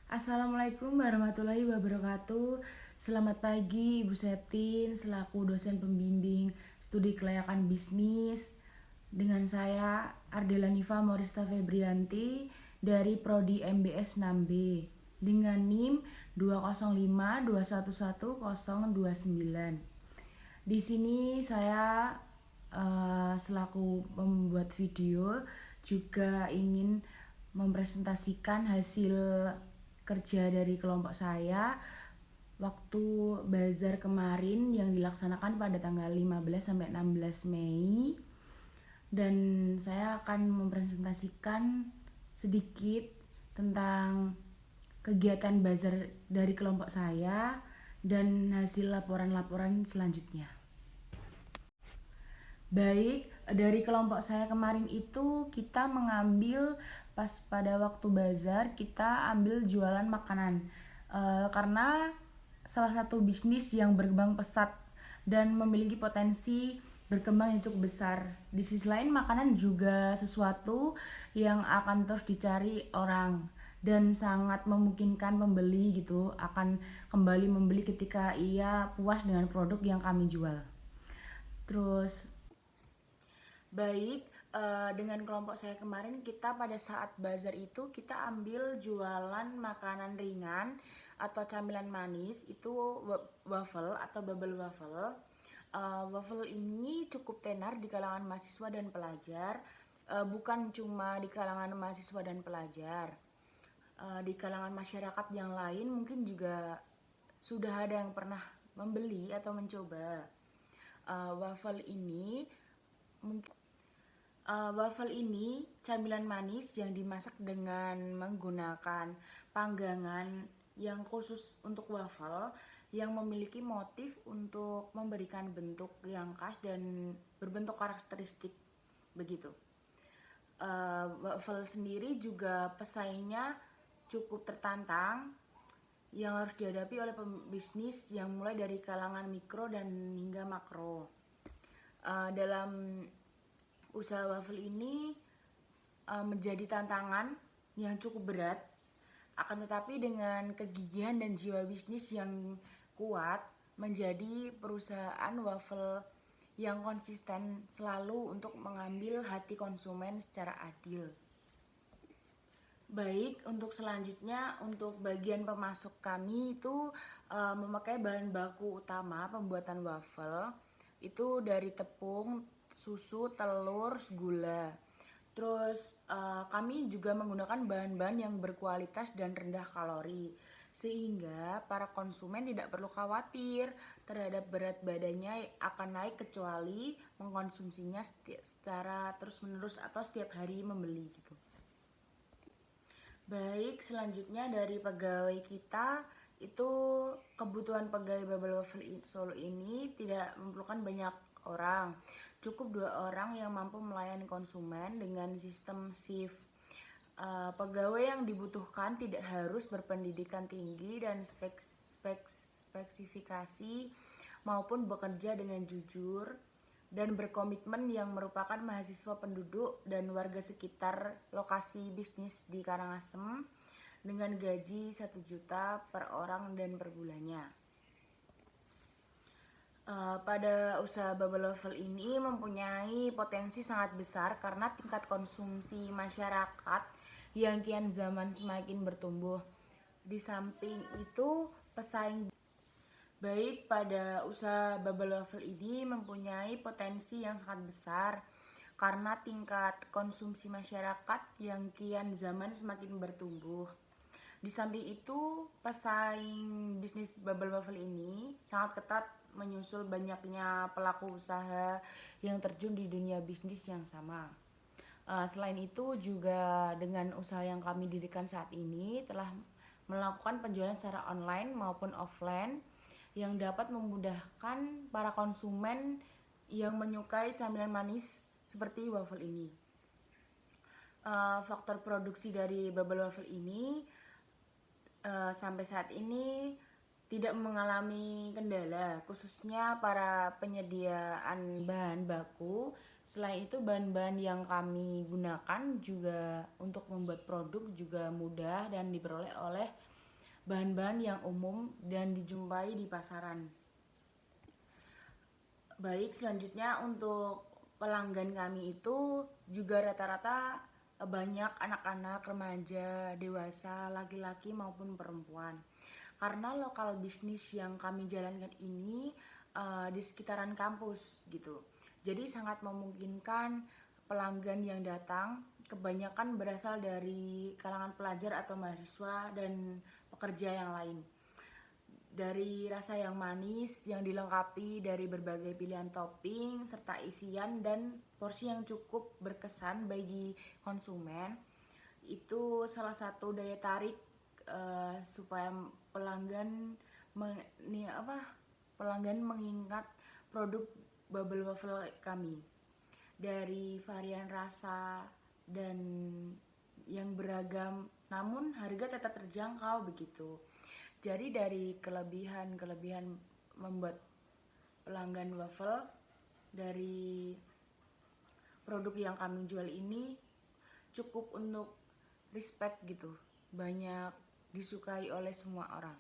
Assalamualaikum warahmatullahi wabarakatuh. Selamat pagi Ibu Septin selaku dosen pembimbing studi kelayakan bisnis. Dengan saya Ardela Nifa Morista Febrianti dari Prodi MBS 6B dengan NIM 205211029. Di sini saya selaku membuat video juga ingin mempresentasikan hasil kerja dari kelompok saya waktu bazar kemarin yang dilaksanakan pada tanggal 15 sampai 16 Mei, dan saya akan mempresentasikan sedikit tentang kegiatan bazar dari kelompok saya dan hasil laporan-laporan selanjutnya. Baik, dari kelompok saya kemarin itu kita mengambil pas pada waktu bazar kita ambil jualan makanan. Karena salah satu bisnis yang berkembang pesat dan memiliki potensi berkembang yang cukup besar. Di sisi lain makanan juga sesuatu yang akan terus dicari orang dan sangat memungkinkan pembeli gitu akan kembali membeli ketika ia puas dengan produk yang kami jual. Terus baik, dengan kelompok saya kemarin kita pada saat bazar itu kita ambil jualan makanan ringan atau camilan manis itu waffle atau bubble waffle. Waffle ini cukup tenar di kalangan mahasiswa dan pelajar, bukan cuma di kalangan mahasiswa dan pelajar. Di kalangan masyarakat yang lain mungkin juga sudah ada yang pernah membeli atau mencoba. Waffle ini mungkin Waffle ini camilan manis yang dimasak dengan menggunakan panggangan yang khusus untuk waffle yang memiliki motif untuk memberikan bentuk yang khas dan berbentuk karakteristik begitu. Waffle sendiri juga pesaingnya cukup tertantang yang harus dihadapi oleh pembisnis yang mulai dari kalangan mikro dan hingga makro. Dalam usaha waffle ini menjadi tantangan yang cukup berat, akan tetapi dengan kegigihan dan jiwa bisnis yang kuat menjadi perusahaan waffle yang konsisten selalu untuk mengambil hati konsumen secara adil. Baik, untuk selanjutnya untuk bagian pemasok kami itu memakai bahan baku utama pembuatan waffle itu dari tepung, susu, telur, gula. Terus kami juga menggunakan bahan-bahan yang berkualitas dan rendah kalori sehingga para konsumen tidak perlu khawatir terhadap berat badannya akan naik kecuali mengkonsumsinya secara terus-menerus atau setiap hari membeli gitu. Baik, selanjutnya dari pegawai kita itu kebutuhan pegawai Bubble Waffle Solo ini tidak memerlukan banyak orang. Cukup 2 orang yang mampu melayani konsumen dengan sistem shift. Pegawai yang dibutuhkan tidak harus berpendidikan tinggi dan spesifikasi maupun bekerja dengan jujur dan berkomitmen yang merupakan mahasiswa penduduk dan warga sekitar lokasi bisnis di Karangasem dengan gaji 1 juta per orang dan per bulannya. Pada usaha bubble waffle ini mempunyai potensi sangat besar karena tingkat konsumsi masyarakat yang kian zaman semakin bertumbuh. Di samping itu, pesaing baik pada usaha bubble waffle ini mempunyai potensi yang sangat besar karena tingkat konsumsi masyarakat yang kian zaman semakin bertumbuh. Di samping itu, pesaing bisnis bubble waffle ini sangat ketat menyusul banyaknya pelaku usaha yang terjun di dunia bisnis yang sama. Selain itu juga dengan usaha yang kami dirikan saat ini telah melakukan penjualan secara online maupun offline yang dapat memudahkan para konsumen yang menyukai camilan manis seperti waffle ini. Faktor produksi dari bubble waffle ini sampai saat ini tidak mengalami kendala, khususnya para penyediaan bahan baku. Selain itu bahan-bahan yang kami gunakan juga untuk membuat produk juga mudah dan diperoleh oleh bahan-bahan yang umum dan dijumpai di pasaran. Baik, selanjutnya untuk pelanggan kami itu juga rata-rata banyak anak-anak, remaja, dewasa, laki-laki maupun perempuan. Karena lokal bisnis yang kami jalankan ini di sekitaran kampus gitu. Jadi sangat memungkinkan pelanggan yang datang kebanyakan berasal dari kalangan pelajar atau mahasiswa dan pekerja yang lain. Dari rasa yang manis yang dilengkapi dari berbagai pilihan topping serta isian dan porsi yang cukup berkesan bagi konsumen, itu salah satu daya tarik supaya pelanggan pelanggan mengingat produk bubble waffle kami. Dari varian rasa dan yang beragam, namun harga tetap terjangkau begitu. Jadi dari kelebihan-kelebihan membuat pelanggan waffle dari produk yang kami jual ini cukup untuk respect gitu, banyak disukai oleh semua orang.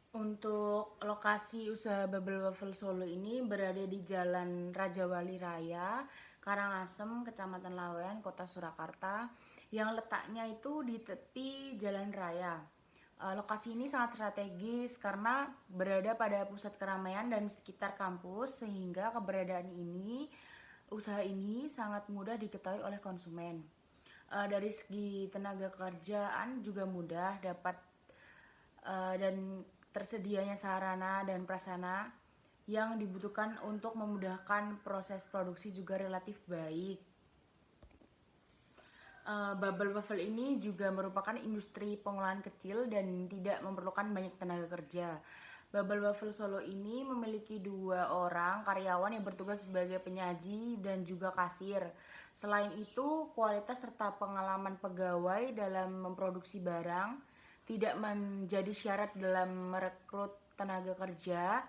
Untuk lokasi usaha Bubble Waffle Solo ini berada di Jalan Raja Wali Raya, Karangasem, Kecamatan Lawean, Kota Surakarta, yang letaknya itu di tepi jalan raya. Lokasi ini sangat strategis karena berada pada pusat keramaian dan sekitar kampus, sehingga keberadaan usaha ini sangat mudah diketahui oleh konsumen. Dari segi tenaga kerjaan juga mudah dapat dan tersedianya sarana dan prasarana yang dibutuhkan untuk memudahkan proses produksi juga relatif baik. Bubble waffle ini juga merupakan industri pengolahan kecil dan tidak memerlukan banyak tenaga kerja. Bubble Waffle Solo ini memiliki 2 orang karyawan yang bertugas sebagai penyaji dan juga kasir. Selain itu, kualitas serta pengalaman pegawai dalam memproduksi barang tidak menjadi syarat dalam merekrut tenaga kerja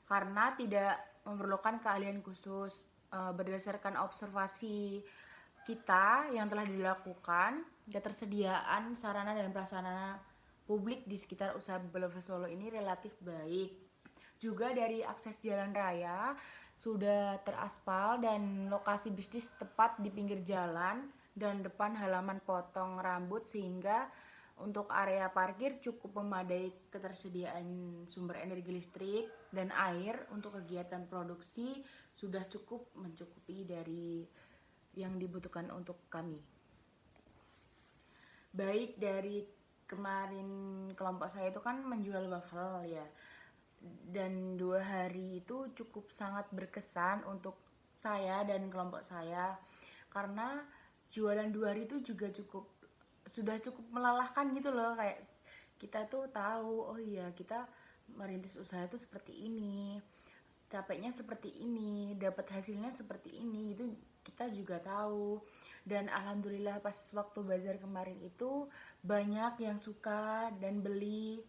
karena tidak memerlukan keahlian khusus. Berdasarkan observasi kita yang telah dilakukan, ketersediaan sarana dan prasarana publik di sekitar usaha Bubble Waffle Solo ini relatif baik. Juga dari akses jalan raya sudah teraspal dan lokasi bisnis tepat di pinggir jalan dan depan halaman potong rambut, sehingga untuk area parkir cukup memadai, ketersediaan sumber energi listrik dan air untuk kegiatan produksi sudah cukup mencukupi dari yang dibutuhkan untuk kami. Baik, dari kemarin kelompok saya itu kan menjual waffle ya, dan 2 hari itu cukup sangat berkesan untuk saya dan kelompok saya karena jualan 2 hari itu juga sudah cukup melelahkan gitu loh. Kayak kita tuh tahu, oh iya kita merintis usaha itu seperti ini, capeknya seperti ini, dapat hasilnya seperti ini gitu, kita juga tahu. Dan alhamdulillah pas waktu bazar kemarin itu banyak yang suka dan beli,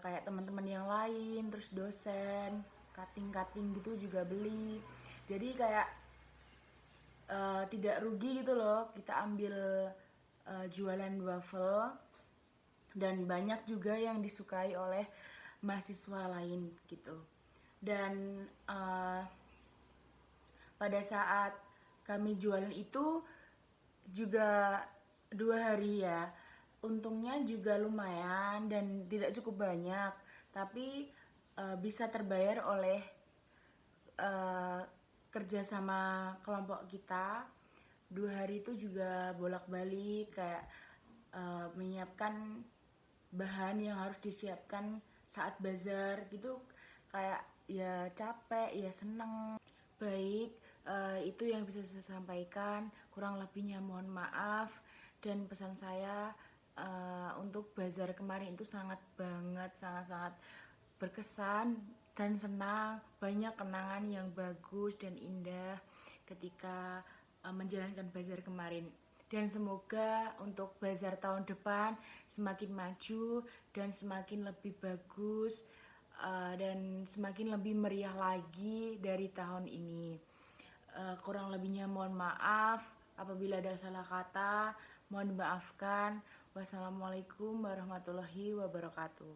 kayak teman-teman yang lain, terus dosen, cutting-cutting gitu juga beli. Jadi kayak tidak rugi gitu loh kita ambil jualan waffle, dan banyak juga yang disukai oleh mahasiswa lain gitu. Dan pada saat kami jualan itu juga 2 hari ya, untungnya juga lumayan dan tidak cukup banyak, tapi bisa terbayar oleh kerja sama kelompok kita. 2 hari itu juga bolak-balik kayak menyiapkan bahan yang harus disiapkan saat bazar gitu, kayak ya capek ya seneng. Baik, itu yang bisa saya sampaikan, kurang lebihnya mohon maaf. Dan pesan saya untuk bazar kemarin itu sangat-sangat berkesan dan senang, banyak kenangan yang bagus dan indah ketika menjalankan bazar kemarin. Dan semoga untuk bazar tahun depan semakin maju dan semakin lebih bagus, dan semakin lebih meriah lagi dari tahun ini. Kurang lebihnya mohon maaf apabila ada salah kata, mohon dimaafkan. Wassalamualaikum warahmatullahi wabarakatuh.